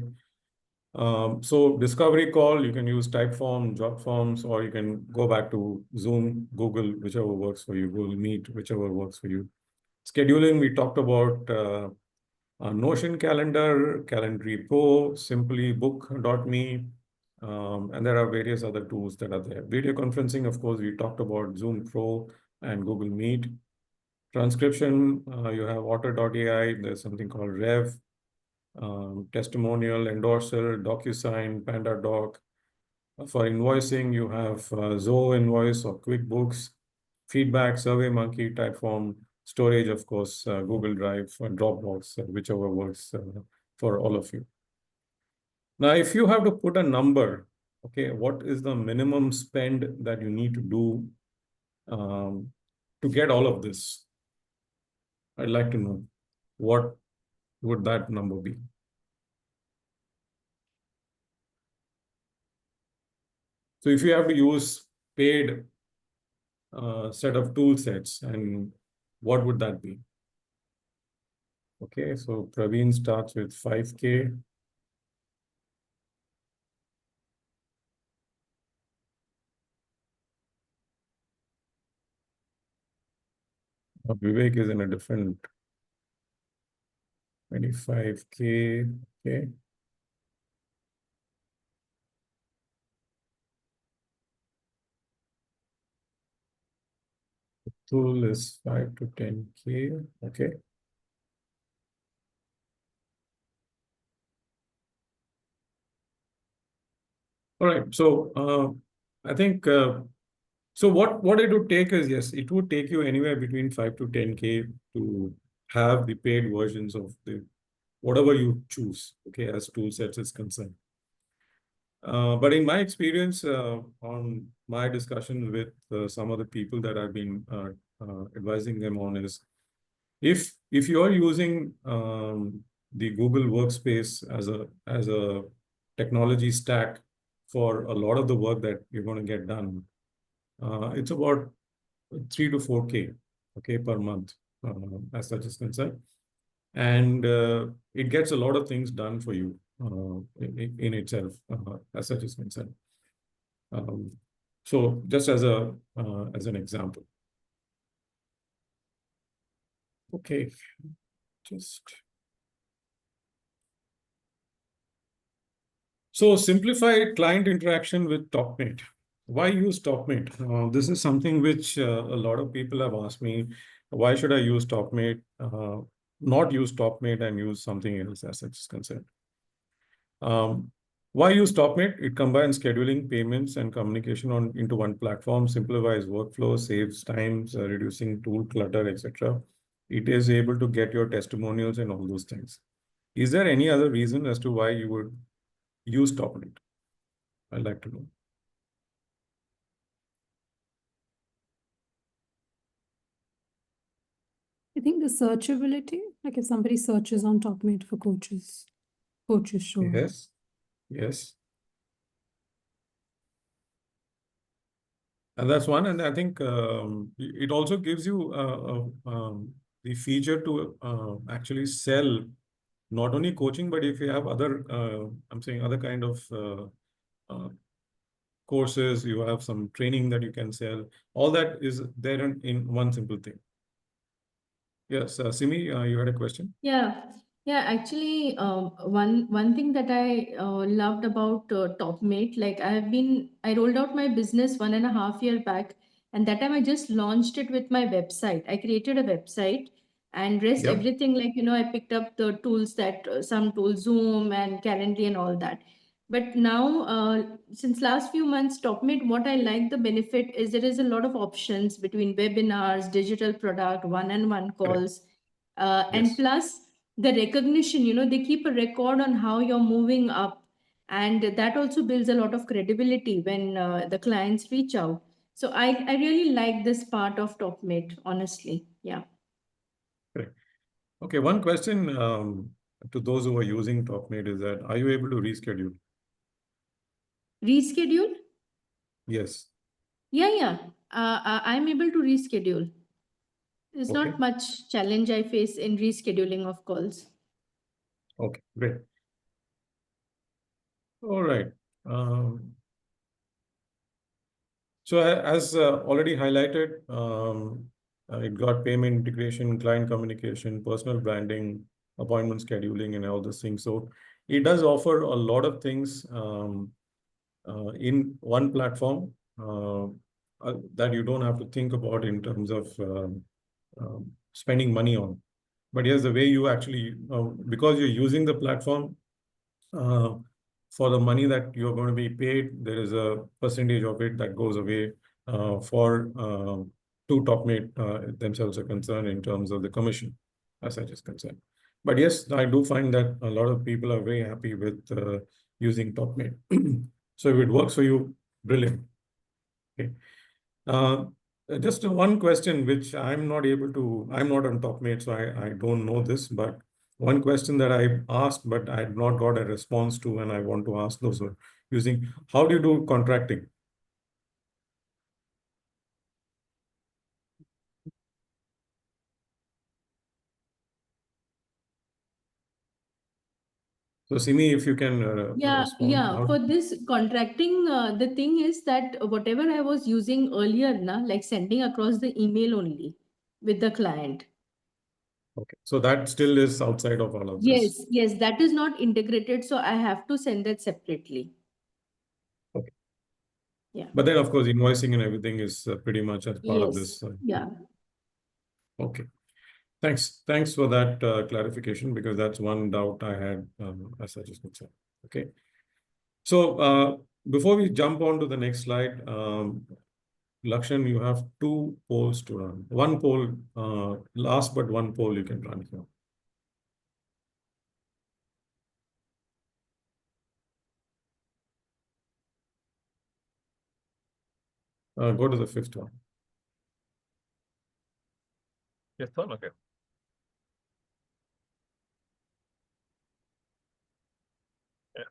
So discovery call, you can use Typeform, job forms, or you can go back to Zoom, Google, whichever works for you, Google Meet, whichever works for you. Scheduling, we talked about Notion Calendar, Calendly Pro, simplybook.me, and there are various other tools that are there. Video conferencing, of course, we talked about Zoom Pro and Google Meet. Transcription, you have Otter.ai, there's something called Rev, testimonial, endorser, DocuSign, PandaDoc. For invoicing, you have Zoho Invoice or QuickBooks, feedback, SurveyMonkey, Typeform, storage, of course, Google Drive, Dropbox, whichever works for all of you. Now, if you have to put a number, okay, what is the minimum spend that you need to do to get all of this? I'd like to know what would that number be? So if you have to use paid set of tool sets, and what would that be? Okay, so Praveen starts with 5K. Vivek is in a different 25K. Okay. Tool is 5 to 10K. Okay. All right. So I think so what it would take is, yes, it would take you anywhere between 5 to 10K to have the paid versions of the whatever you choose, okay, as tool sets is concerned. But in my experience, on my discussion with some of the people that I've been advising them on is, if you are using the Google Workspace as a technology stack for a lot of the work that you're going to get done, it's about 3 to 4K, okay, per month, as such is concerned, and it gets a lot of things done for you in itself, as such is concerned. So just as an example. Okay, just. So simplify client interaction with TopMate. Why use TopMate? This is something which a lot of people have asked me. Why should I use TopMate? Not use TopMate and use something else as such is concerned. Why use TopMate? It combines scheduling, payments, and communication into one platform, simplifies workflow, saves times, reducing tool clutter, etc. It is able to get your testimonials and all those things. Is there any other reason as to why you would use TopMate? I'd like to know. I think the searchability, like if somebody searches on TopMate for coaches show up. Yes, yes. And that's one. And I think it also gives you the feature to actually sell not only coaching, but if you have other, I'm saying other kind of courses, you have some training that you can sell. All that is there in one simple thing. Yes, Simi, you had a question? Yeah, actually, one thing that I loved about TopMate, like I rolled out my business 1.5 years back, and that time I just launched it with my website. I created a website and rest Yep. everything, like, I picked up the tools that some tools, Zoom and Calendly and all that. But now, since last few months, TopMate, what I like the benefit is there is a lot of options between webinars, digital product, one-on-one calls. And Yes. plus the recognition, they keep a record on how you're moving up, and that also builds a lot of credibility when the clients reach out. So I really like this part of TopMate, honestly. Yeah. Correct. Okay, one question to those who are using TopMate is that, are you able to reschedule? Reschedule? Yes. Yeah. I'm able to reschedule. There's Okay. not much challenge I face in rescheduling of calls. Okay, great. All right. So as already highlighted, it got payment integration, client communication, personal branding, appointment scheduling, and all those things. So it does offer a lot of things in one platform that you don't have to think about in terms of spending money on. But yes, the way you actually, because you're using the platform, for the money that you're going to be paid, there is a percentage of it that goes away for to TopMate themselves are concerned in terms of the commission, as such is concerned. But yes, I do find that a lot of people are very happy with using TopMate. So if it works for you, brilliant. Okay. Just one question, which I'm not on TopMate, so I don't know this, but one question that I asked, but I had not got a response to, and I want to ask those who are using, how do you do contracting? So Simi, if you can respond. For this contracting, the thing is that whatever I was using earlier, like sending across the email only with the client. Okay. So that still is outside of all of this. Yes, that is not integrated, so I have to send that separately. Okay. Yeah. But then, of course, invoicing and everything is pretty much as part of Yes. this. Yeah. Okay. Thanks for that clarification, because that's one doubt I had as such is concerned. Okay. So before we jump on to the next slide, Lakshan, you have 2 polls to run. One poll, last but one poll you can run here. Go to the 5th one. Fifth one, okay. Yeah.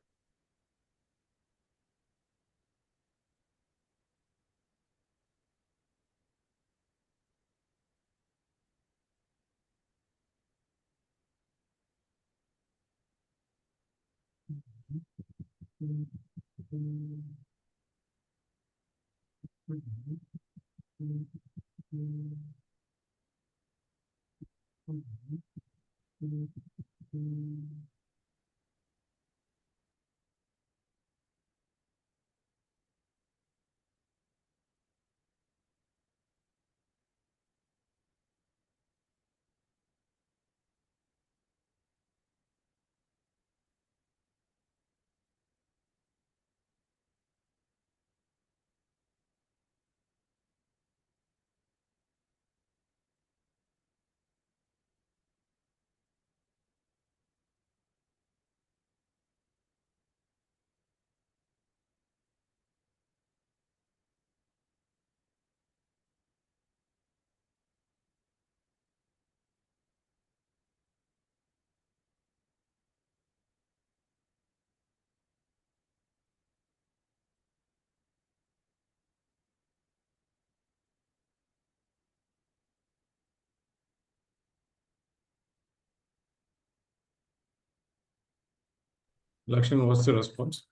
Lakshan, what's the response?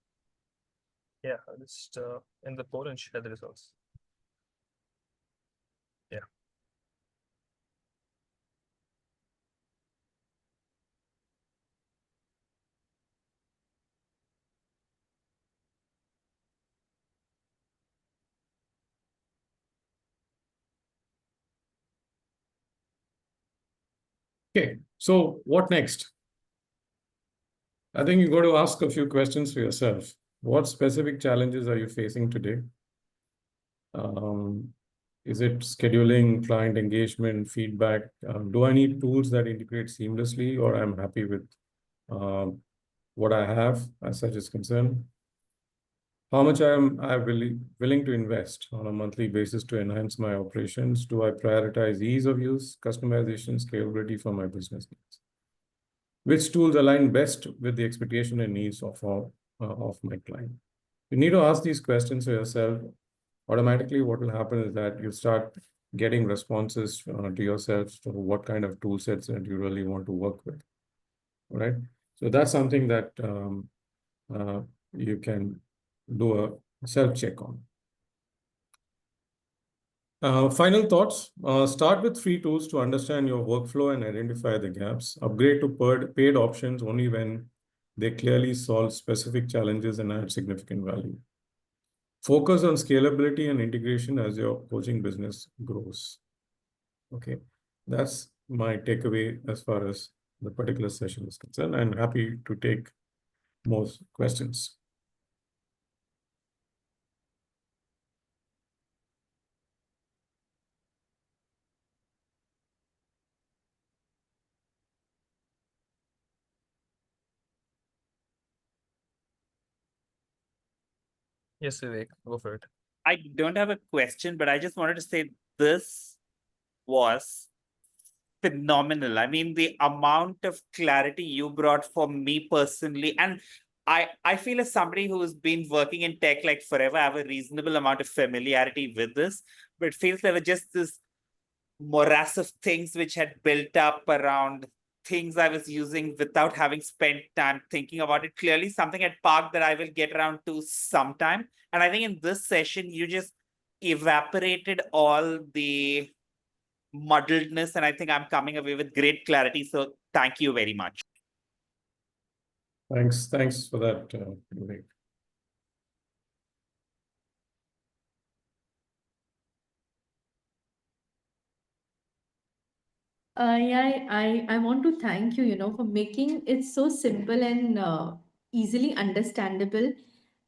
Yeah, I'll just in the poll and share the results. Yeah. Okay, so what next? I think you got to ask a few questions for yourself. What specific challenges are you facing today? Is it scheduling, client engagement, feedback? Do I need tools that integrate seamlessly, or I'm happy with what I have as such is concerned? How much I willing to invest on a monthly basis to enhance my operations? Do I prioritize ease of use, customization, scalability for my business needs? Which tools align best with the expectation and needs of my client? You need to ask these questions for yourself. Automatically, what will happen is that you start getting responses to yourself to what kind of tool sets that you really want to work with. All right. So that's something that you can do a self-check on. Final thoughts. Start with free tools to understand your workflow and identify the gaps. Upgrade to paid options only when they clearly solve specific challenges and add significant value. Focus on scalability and integration as your coaching business grows. Okay, that's my takeaway as far as the particular session is concerned. I'm happy to take most questions. Yes, Vivek, go for it. I don't have a question, but I just wanted to say this was phenomenal. I mean, the amount of clarity you brought for me personally, and I feel as somebody who's been working in tech like forever, I have a reasonable amount of familiarity with this, but it feels there were just this morass of things which had built up around things I was using without having spent time thinking about it. Clearly, something at Park that I will get around to sometime. And I think in this session, you just evaporated all the muddledness, and I think I'm coming away with great clarity. So thank you very much. Thanks for that, Vivek. Yeah, I want to thank you, for making it so simple and easily understandable.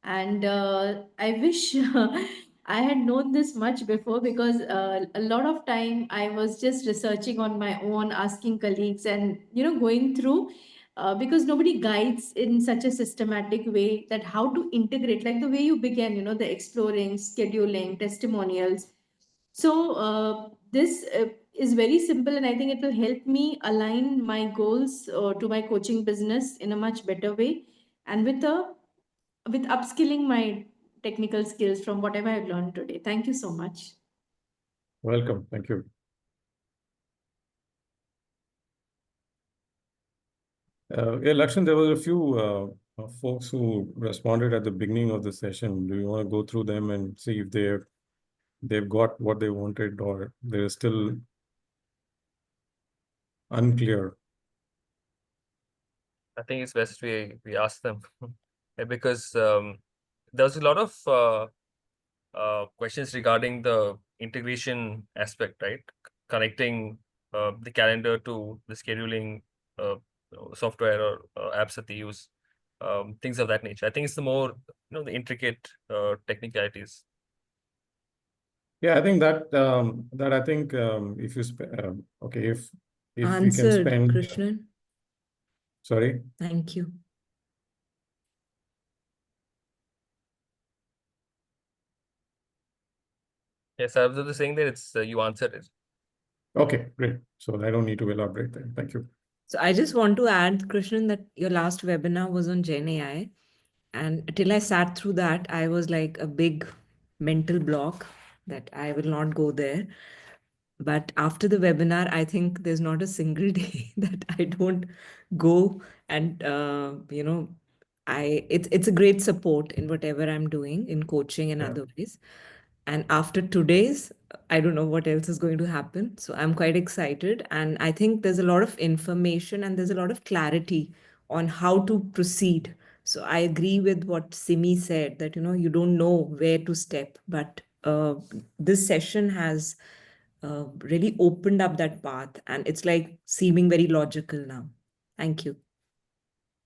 And I wish I had known this much before, because a lot of time I was just researching on my own, asking colleagues, and going through, because nobody guides in such a systematic way that how to integrate, like the way you began, the exploring, scheduling, testimonials. So this is very simple, and I think it will help me align my goals to my coaching business in a much better way, and with upskilling my technical skills from whatever I've learned today. Thank you so much. Welcome. Thank you. Yeah, Lakshan, there were a few folks who responded at the beginning of the session. Do you want to go through them and see if they've got what they wanted, or they're still unclear? I think it's best we ask them because there's a lot of questions regarding the integration aspect, right? Connecting the calendar to the scheduling software or apps that they use, things of that nature. I think it's the more the intricate technicalities. Yeah, I think that I think if you okay, if we can spend. Krishnan. Sorry. Thank you. Yes, I was just saying that it's you answered it. Okay, great. So I don't need to elaborate then. Thank you. So I just want to add, Krishnan, that your last webinar was on Gen AI. And till I sat through that, I was like a big mental block that I will not go there. But after the webinar, I think there's not a single day that I don't go, and it's a great support in whatever I'm doing in coaching and Yeah. other ways. And after today's, I don't know what else is going to happen. So I'm quite excited. And I think there's a lot of information and there's a lot of clarity on how to proceed. So I agree with what Simi said, that, you don't know where to step. But this session has really opened up that path. And it's like seeming very logical now. Thank you.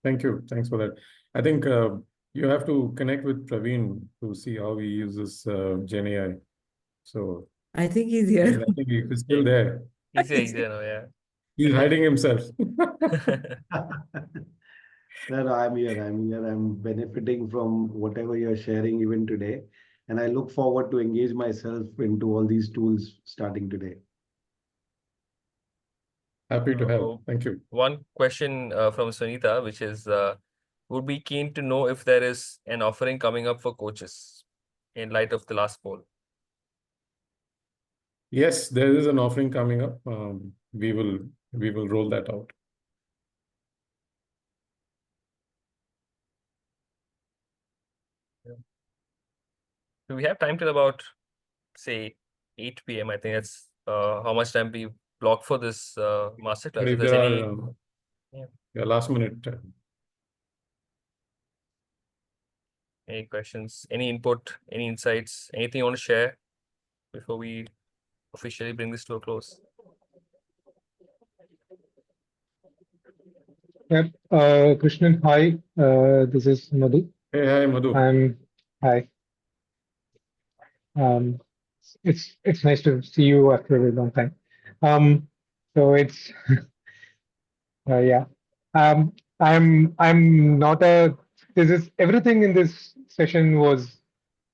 Thank you. Thanks for that. I think you have to connect with Praveen to see how he uses Gen AI. So I think he's here. I think he's still there. He's there now, yeah. He's hiding himself. No, I'm here. I'm benefiting from whatever you're sharing even today. And I look forward to engage myself into all these tools starting today. Happy to help. Thank you. One question from Sunita, which is, would be keen to know if there is an offering coming up for coaches in light of the last poll. Yes, there is an offering coming up. We will roll that out. Yeah. Do we have time till about, say, 8 p.m.? I think that's how much time we blocked for this masterclass. But If if there's there any are last minute. Any questions, any input, any insights, anything you want to share before we officially bring this to a close? Yep. Krishnan, hi. This is Madhu. Hey, hi, Madhu. Hi. It's nice to see you after a very long time. So it's yeah. I'm not a. This is everything in this session was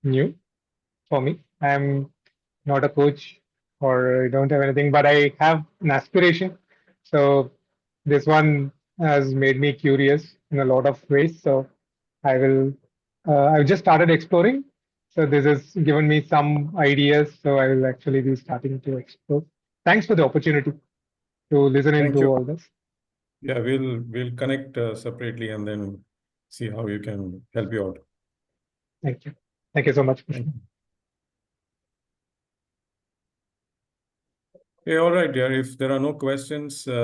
new for me. I'm not a coach, or I don't have anything, but I have an aspiration. So this one has made me curious in a lot of ways. So I've just started exploring. So this has given me some ideas. So I will actually be starting to explore. Thanks for the opportunity to listen Thank into you. all this. Yeah, we'll connect separately and then see how you can help you out. Thank you. Thank you so much. Okay, Okay, all right, dear. If there are no questions, yes,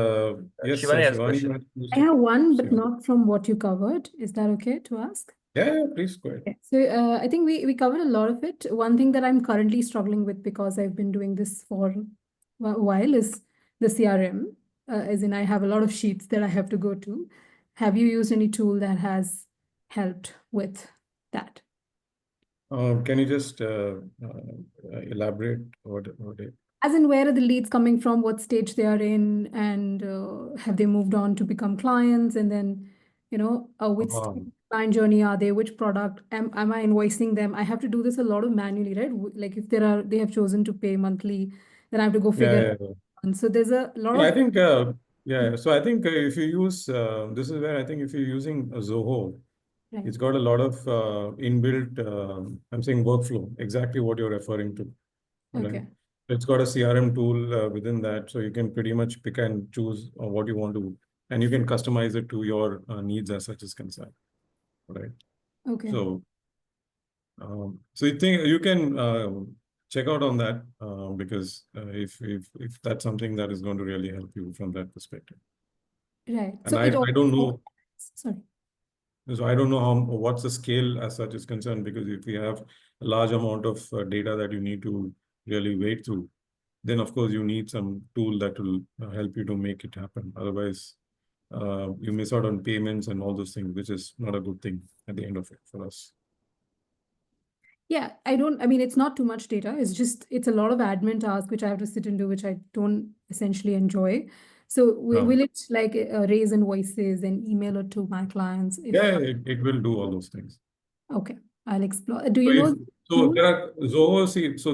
Shivani has a Shivani. question. I have one, but Shivani. not from what you covered. Is that okay to ask? Yeah, please go ahead. Okay. So I think we covered a lot of it. One thing that I'm currently struggling with, because I've been doing this for a while, is the CRM. As in, I have a lot of sheets that I have to go to. Have you used any tool that has helped with that? Can you just elaborate what it? As in, where are the leads coming from, what stage they are in, and have they moved on to become clients? And then, which client journey are they, which product, am I invoicing them? I have to do this a lot of manually, right? Like if they have chosen to pay monthly, then I have to go figure it out. And so there's a lot I of. think, so I think if you use, this is where I think if you're using Zoho, Right. it's got a lot of inbuilt, I'm saying workflow, exactly what you're referring to. Right? Okay. It's got a CRM tool within that, so you can pretty much pick and choose what you want to, and you can customize it to your needs as such is concerned. Right. Okay. So you think you can check out on that because if that's something that is going to really help you from that perspective. Right. And So I don't know. Sorry. So I don't know what's the scale as such is concerned, because if you have a large amount of data that you need to really wade through, then of course you need some tool that will help you to make it happen. Otherwise, you miss out on payments and all those things, which is not a good thing at the end of it for us. Yeah, I mean, it's not too much data. It's a lot of admin tasks, which I have to sit and do, which I don't essentially enjoy. So will it like raise invoices and email it to my clients? Yeah, it will do all those things. Okay, I'll explore. Do you know? So there are Zoho,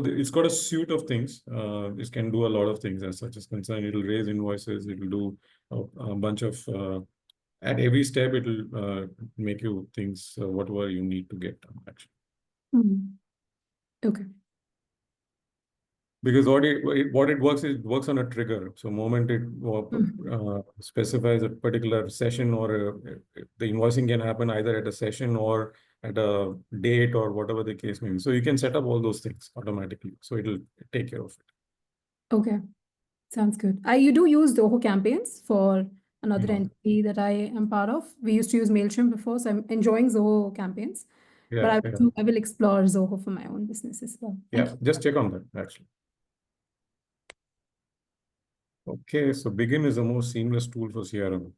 it's got a suite of things. It can do a lot of things as such is concerned. It'll raise invoices. It'll do a bunch of, at every step, it'll make you things, whatever you need to get done, actually. Okay. Because what it works is, it works on a trigger. So moment it specifies a particular session, or the invoicing can happen either at a session or at a date or whatever the case may be. So you can set up all those things automatically. So it'll take care of it. Okay, sounds good. You do use Zoho campaigns for another entity that I am part of. We used to use MailChimp before, so I'm enjoying Zoho campaigns. Yeah, but I will explore Zoho for my own business as well. Yeah, just check on that actually. Okay, so Begin is the most seamless tool for CRM.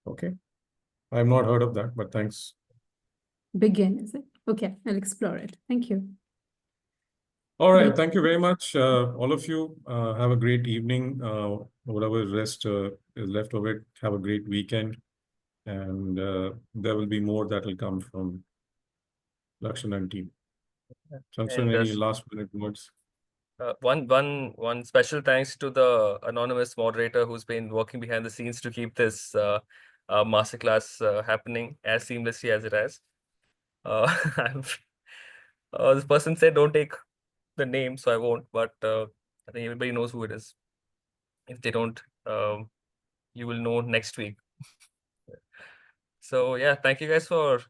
Okay, I've not heard of that, but thanks. Begin, is it? Okay, I'll explore it. Thank you. All right, thank you very much, all of you. Have a great evening. Whatever rest is left of it, have a great weekend. And there will be more that will come from Lakshan and team. Lakshan, any last minute words? One special thanks to the anonymous moderator who's been working behind the scenes to keep this masterclass happening as seamlessly as it has. This person said don't take the name, so I won't, but I think everybody knows who it is. If they don't, you will know next week. So yeah, thank you guys for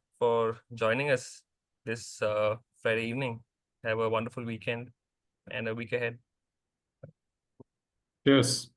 joining us this Friday evening. Have a wonderful weekend and a week ahead. Yes.